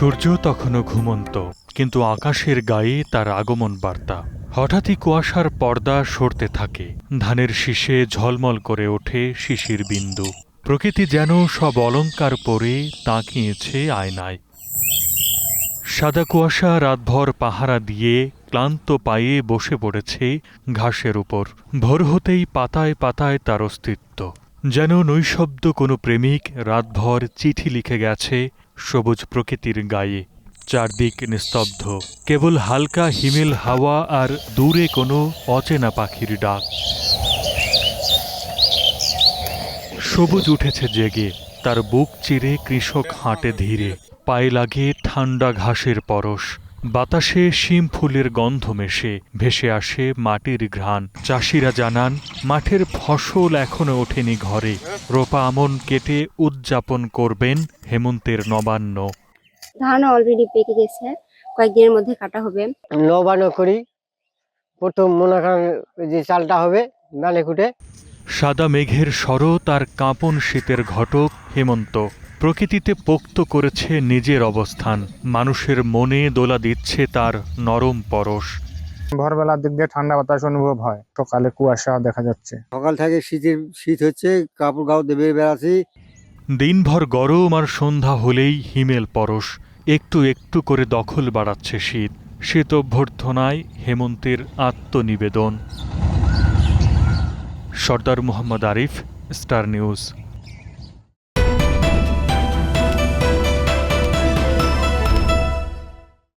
সূর্য তখনও ঘুমন্ত, কিন্তু আকাশের গায়ে তার আগমন বার্তা। হঠাৎই কুয়াশার পর্দা সরতে থাকে, ধানের শীষে ঝলমল করে ওঠে শিশির বিন্দু। প্রকৃতি যেন সব অলংকার পরে তাকিয়েছে আয়নায়। সাদা কুয়াশা রাতভর পাহারা দিয়ে ক্লান্ত পায়ে বসে পড়েছে ঘাসের উপর। ভোর হতেই পাতায় পাতায় তার অস্তিত্ব, যেন নৈশব্দ কোনো প্রেমিক রাতভর চিঠি লিখে গেছে সবুজ প্রকৃতির গায়ে। চারদিক নিস্তব্ধ, কেবল হালকা হিমেল হাওয়া আর দূরে কোনো অচেনা পাখির ডাক। সবুজ উঠেছে জেগে, তার বুক চিরে কৃষক হাঁটে ধীরে। পায়ে লাগে ঠান্ডা ঘাসের পরশ, বাতাসে শিম ফুলের গন্ধ মেশে ভেসে আসে মাটির ঘ্রাণ। চাষিরা জানান, মাঠের ফসল এখনো ওঠেনি ঘরে, রোপা আমন কেটে উদযাপন করবেন হেমন্তের নবান্ন। ধান অলরেডি পেকে গেছে, কয়েকদিনের মধ্যে কাটা হবে। নবান্ন করি, প্রথম মনে করেন যে চালটা হবে ডালে কুটে। সাদা মেঘের শরৎ আর কাঁপন শীতের ঘটক হেমন্ত প্রকৃতিতে পোক্ত করেছে নিজের অবস্থান। মানুষের মনে দোলা দিচ্ছে তার নরম পরশ। ভোরবেলার দিক দিয়ে ঠান্ডা বাতাস অনুভব হয়, সকালে কুয়াশা দেখা যাচ্ছে। সকাল থেকে শীত হচ্ছে, কাপড় গাও দেবে বেড়াচ্ছি। দিনভর গরম আর সন্ধ্যা হলেই হিমেল পরশ, একটু একটু করে দখল বাড়াচ্ছে শীত। শীত অভ্যর্থনায় হেমন্তের আত্মনিবেদন। সর্দার মোহাম্মদ আরিফ, স্টার নিউজ।